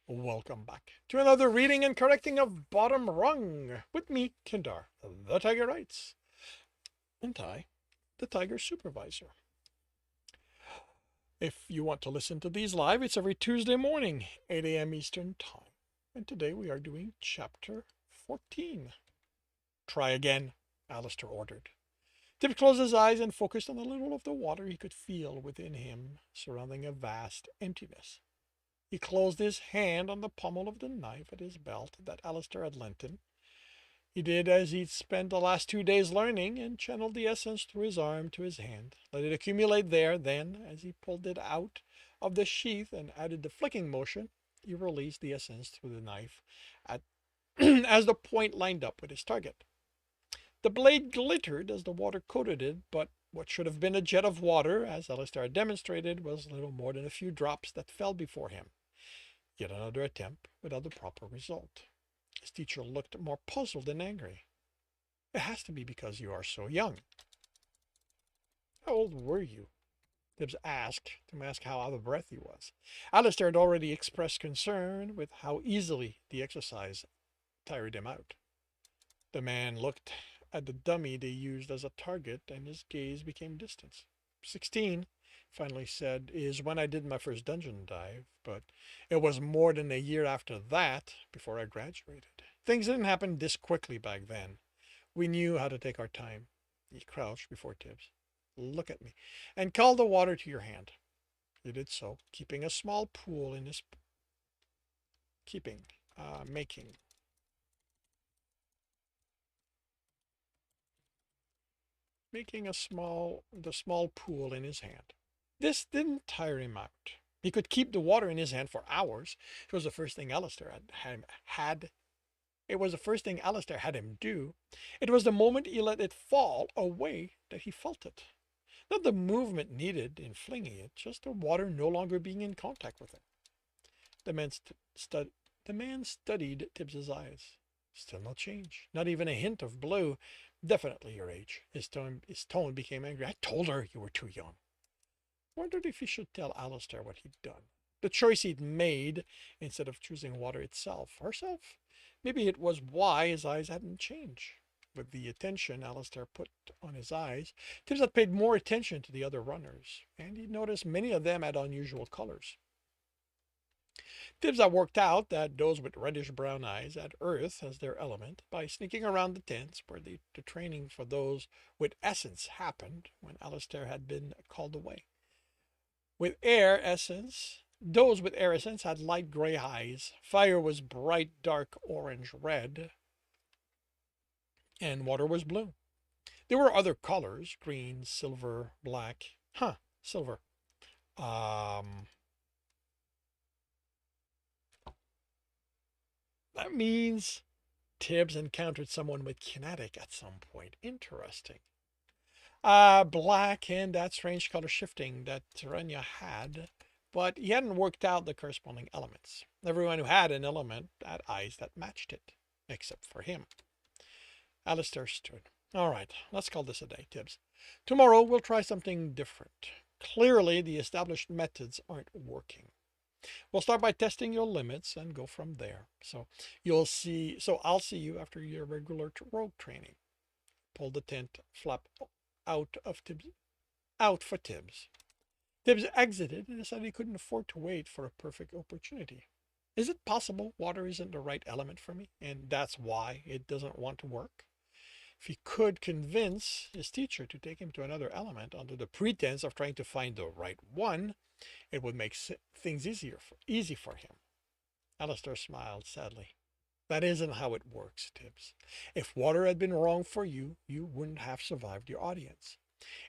Welcome back to another reading and correcting of Bottom Rung with me, Kindar, the Tiger Writes, and I, the Tiger Supervisor. If you want to listen to these live, it's every Tuesday morning, 8 a.m. Eastern Time. And today we are doing Chapter 14. Try again, Alistair ordered. Tibs closed his eyes and focused on the little of the water he could feel within him, surrounding a vast emptiness. He closed his hand on the pommel of the knife at his belt that Alistair had lent him. He did as he'd spent the last 2 days learning, and channeled the essence through his arm to his hand. Let it accumulate there, then, as he pulled it out of the sheath and added the flicking motion, he released the essence through the knife at, as the point lined up with his target. The blade glittered as the water coated it, but what should have been a jet of water, as Alistair had demonstrated, was little more than a few drops that fell before him. Yet another attempt without the proper result. His teacher looked more puzzled than angry. It has to be because you are so young. How old were you? Tibs asked to mask how out of breath he was. Alistair had already expressed concern with how easily the exercise tired him out. The man looked at the dummy they used as a target, and his gaze became distant. 16, finally said, is when I did my first dungeon dive, but it was more than a year after that before I graduated. Things didn't happen this quickly back then. We knew how to take our time. He crouched before Tibs. Look at me, and call the water to your hand. He did so, keeping a small pool in his keeping, making making the small pool in his hand. This didn't tire him out. He could keep the water in his hand for hours. It was the first thing Alistair had it was the first thing Alistair had him do. It was the moment he let it fall away that he felt it. Not the movement needed in flinging it, just the water no longer being in contact with him. The man, the man studied Tibbs's eyes. Still no change. Not even a hint of blue. Definitely your age. His tone became angry. I told her you were too young. Wondered if he should tell Alistair what he'd done. The choice he'd made instead of choosing water itself. Herself. Maybe it was why his eyes hadn't changed. With the attention Alistair put on his eyes, Tibbs had paid more attention to the other runners, and he'd noticed many of them had unusual colors. Tibbs had worked out that those with reddish-brown eyes had earth as their element by sneaking around the tents where the training for those with essence happened when Alistair had been called away. With air essence, those with air essence had light gray eyes. Fire was bright dark orange-red, and water was blue. There were other colors, green, silver, black. Silver. Um, that means Tibbs encountered someone with kinetic at some point. Interesting. Black and that strange color shifting that Terenia had, but he hadn't worked out the corresponding elements. Everyone who had an element had eyes that matched it, except for him. Alistair stood. All right, let's call this a day, Tibbs. Tomorrow we'll try something different. Clearly, the established methods aren't working. We'll start by testing your limits and go from there. So I'll see you after your regular rogue training. Pull the tent flap out for Tibbs. Tibbs exited and decided he couldn't afford to wait for a perfect opportunity. Is it possible water isn't the right element for me, and that's why it doesn't want to work? If he could convince his teacher to take him to another element under the pretense of trying to find the right one, it would make things easy for him. Alistair smiled sadly. That isn't how it works, Tibbs. If water had been wrong for you, you wouldn't have survived your audience.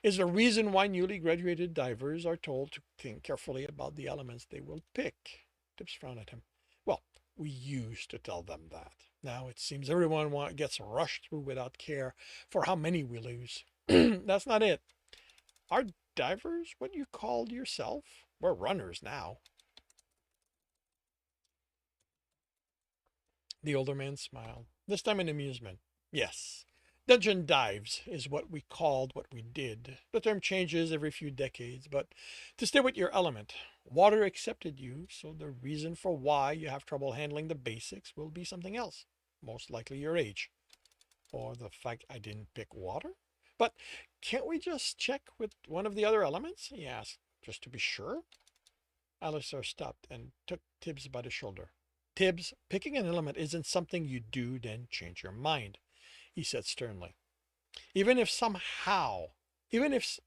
Is the reason why newly graduated divers are told to think carefully about the elements they will pick. Tibbs frowned at him. Well, we used to tell them that. Now it seems everyone gets rushed through without care for how many we lose. That's not it. Are divers what you called yourself? We're runners now. The older man smiled, this time in amusement. Yes, Dungeon dives is what we called what we did. The term changes every few decades, but to stay with your element, water accepted you, so the reason for why you have trouble handling the basics will be something else. Most likely your age, or the fact I didn't pick water. But can't we just check with one of the other elements? He asked, just to be sure. Alistair stopped and took Tibs by the shoulder. Tibs, picking an element isn't something you do, then change your mind, he said sternly. Even if somehow, even if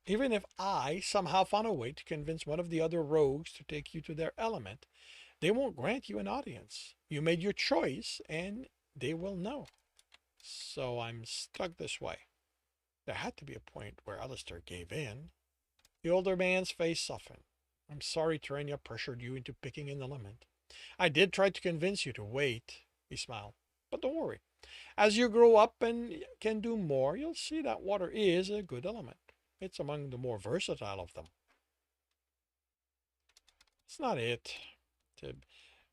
even if I somehow found a way to convince one of the other rogues to take you to their element, they won't grant you an audience. You made your choice, and they will know. So I'm stuck this way. There had to be a point where Alistair gave in. The older man's face softened. I'm sorry Terenia pressured you into picking an element. I did try to convince you to wait, he smiled. But don't worry. As you grow up and can do more, you'll see that water is a good element. It's among the more versatile of them. It's not it, Tib.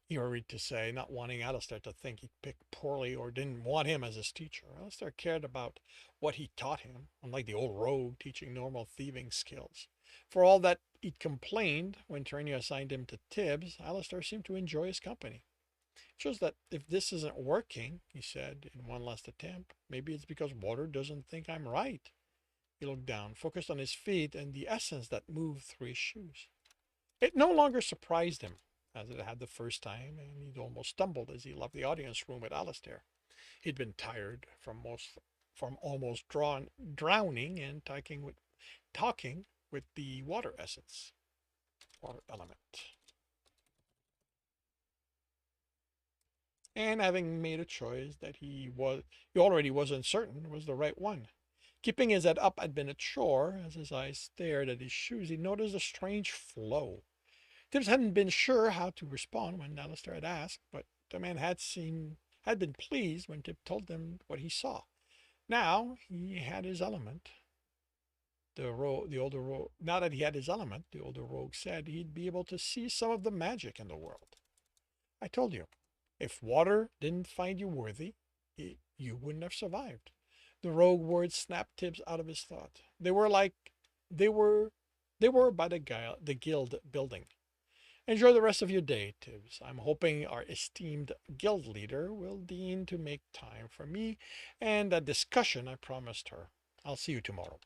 He hurried to say, not wanting Alistair to think he picked poorly or didn't want him as his teacher. Alistair cared about what he taught him, unlike the old rogue teaching normal thieving skills. For all that he'd complained when Ternia assigned him to Tibs, Alistair seemed to enjoy his company. It shows that if this isn't working, he said in one last attempt, maybe it's because water doesn't think I'm right. He looked down, focused on his feet and the essence that moved through his shoes. It no longer surprised him, as it had the first time, and he'd almost stumbled as he left the audience room with Alistair. He'd been tired from almost drowning and talking with the water essence, water element. And having made a choice that he already was uncertain was the right one. Keeping his head up had been a chore. As his eyes stared at his shoes, he noticed a strange flow. Tibbs hadn't been sure how to respond when Alistair had asked, but the man had been pleased when Tib told him what he saw. Now he had his element. Now that he had his element, the older rogue said he'd be able to see some of the magic in the world. I told you, if water didn't find you worthy, you wouldn't have survived. The rogue words snapped Tibbs out of his thought. They were by the guild building. Enjoy the rest of your day, Tibbs. I'm hoping our esteemed guild leader will deign to make time for me and that discussion I promised her. I'll see you tomorrow.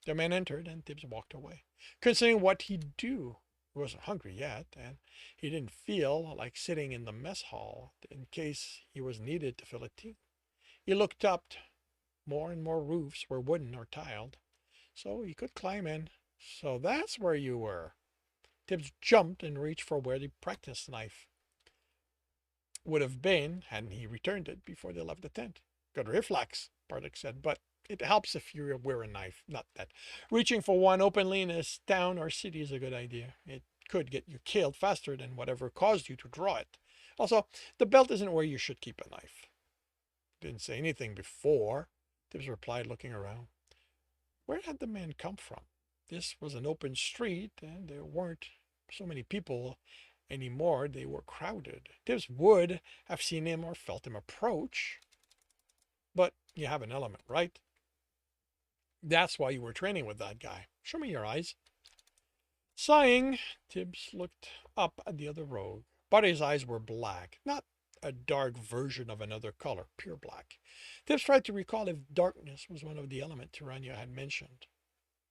The man entered and Tibbs walked away. Considering what he'd do, he wasn't hungry yet, and he didn't feel like sitting in the mess hall in case he was needed to fill a tea. He looked up. More and more roofs were wooden or tiled, so he could climb in. So that's where you were. Tibbs jumped and reached for where the practice knife would have been hadn't he returned it before they left the tent. Good reflex, Bardic said, but it helps if you wear a knife. Not that reaching for one openly in a town or city is a good idea. It could get you killed faster than whatever caused you to draw it. Also, the belt isn't where you should keep a knife. Didn't say anything before, Tibbs replied, looking around. Where had the man come from? This was an open street, and there weren't so many people anymore. They were crowded. Tibbs would have seen him or felt him approach. But you have an element, right? That's why you were training with that guy. Show me your eyes. Sighing, Tibbs looked up at the other rogue. But his eyes were black, not a dark version of another color, pure black. Tibbs tried to recall if darkness was one of the elements Tirania had mentioned.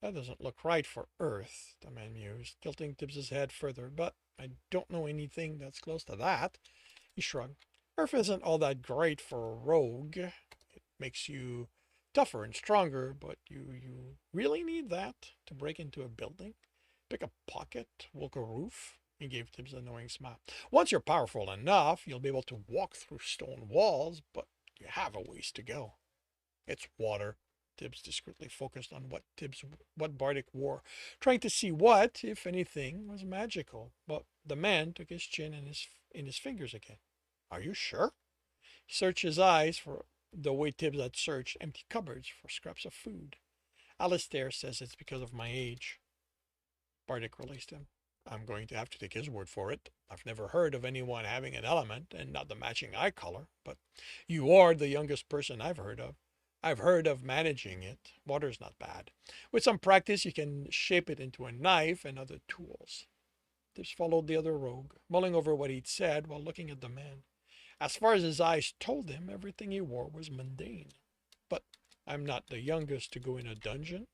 That doesn't look right for Earth, the man mused, tilting Tibbs's head further, but I don't know anything that's close to that. He shrugged. Earth isn't all that great for a rogue. It makes you tougher and stronger, but you really need that to break into a building? Pick a pocket, walk a roof? He gave Tibbs an annoying smile. Once you're powerful enough, you'll be able to walk through stone walls, but you have a ways to go. It's water. Tibbs discreetly focused on what Bardic wore, trying to see what, if anything, was magical. But the man took his chin in his fingers again. Are you sure? He searched his eyes for the way Tibbs had searched empty cupboards for scraps of food. Alistair says it's because of my age. Bardic released him. I'm going to have to take his word for it. I've never heard of anyone having an element and not the matching eye color, but you are the youngest person I've heard of. I've heard of managing it. Water's not bad. With some practice, you can shape it into a knife and other tools. Tibs followed the other rogue, mulling over what he'd said while looking at the man. As far as his eyes told him, everything he wore was mundane. But I'm not the youngest to go in a dungeon.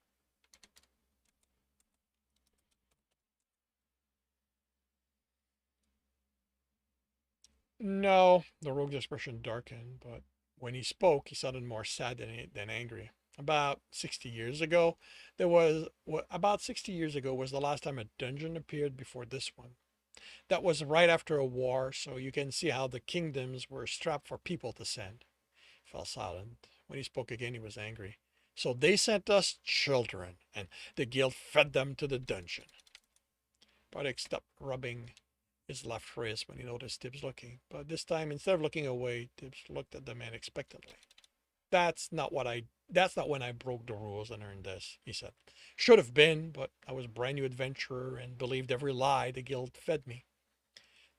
No, the rogue's expression darkened, but when he spoke, he sounded more sad than angry. About 60 years ago, about 60 years ago was the last time a dungeon appeared before this one. That was right after a war, so you can see how the kingdoms were strapped for people to send. He fell silent. When he spoke again, he was angry. So they sent us children, and the guild fed them to the dungeon. Bardic stopped rubbing his left wrist when he noticed Tibs looking, but this time, instead of looking away, Tibs looked at the man expectantly. That's not when I broke the rules and earned this, he said. Should have been, but I was a brand new adventurer and believed every lie the guild fed me.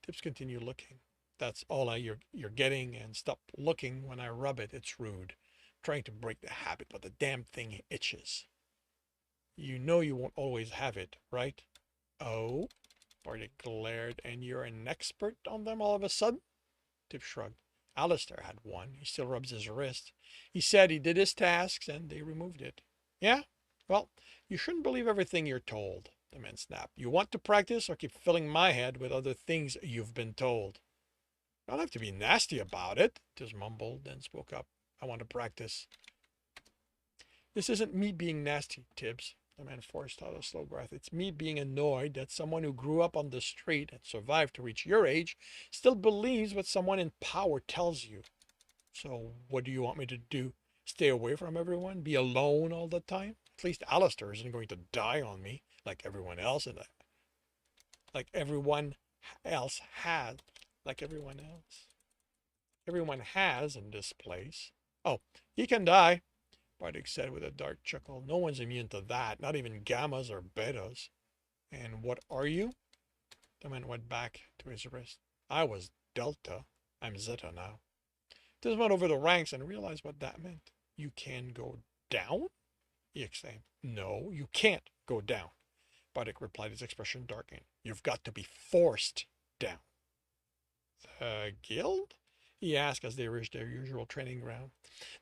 Tibs continued looking. That's all you're getting, and stop looking when I rub it. It's rude. I'm trying to break the habit, but the damn thing itches. You know you won't always have it, right? Oh? Bardic glared. And you're an expert on them all of a sudden? Tib shrugged. Alistair had one. He still rubs his wrist. He said he did his tasks and they removed it. Yeah? Well, you shouldn't believe everything you're told, the man snapped. You want to practice or keep filling my head with other things you've been told? You don't have to be nasty about it, Tibbs mumbled, then spoke up. I want to practice. This isn't me being nasty, Tibbs. The man forced out a slow breath. It's me being annoyed that someone who grew up on the street and survived to reach your age still believes what someone in power tells you. So what do you want me to do? Stay away from everyone? Be alone all the time? At least Alistair isn't going to die on me like everyone else like everyone else had. Like everyone else. Everyone has in this place. Oh, he can die, Bardic said with a dark chuckle. No one's immune to that, not even gammas or betas. And what are you? The man went back to his wrist. I was Delta. I'm Zeta now. This went over the ranks and realized what that meant. You can go down? He exclaimed. No, you can't go down, Bardic replied, his expression darkening. You've got to be forced down. The guild? He asked as they reached their usual training ground.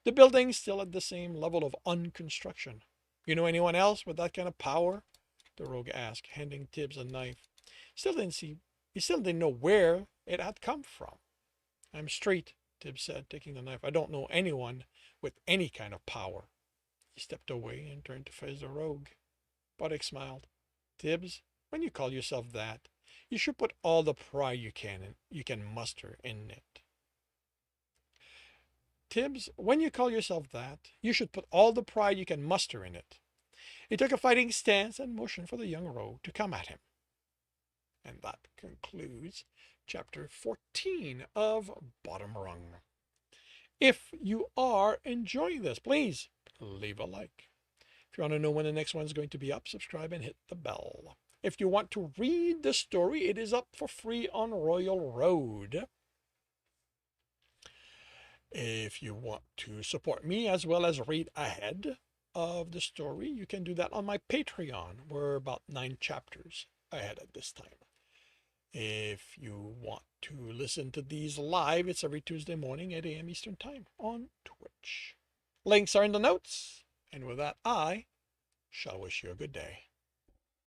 The building still at the same level of unconstruction. You know anyone else with that kind of power? The rogue asked, handing Tibs a knife. He still didn't know where it had come from. I'm straight, Tibs said, taking the knife. I don't know anyone with any kind of power. He stepped away and turned to face the rogue. Bardic smiled. Tibs, when you call yourself that, you should put all the pride you can muster in it. Tibs, when you call yourself that, you should put all the pride you can muster in it. He took a fighting stance and motioned for the young rogue to come at him. And that concludes chapter 14 of Bottom Rung. If you are enjoying this, please leave a like. If you want to know when the next one is going to be up, subscribe and hit the bell. If you want to read the story, it is up for free on Royal Road. If you want to support me as well as read ahead of the story, you can do that on my Patreon. We're about 9 chapters ahead at this time. If you want to listen to these live, it's every Tuesday morning, 8 a.m. Eastern Time on Twitch. Links are in the notes. And with that, I shall wish you a good day.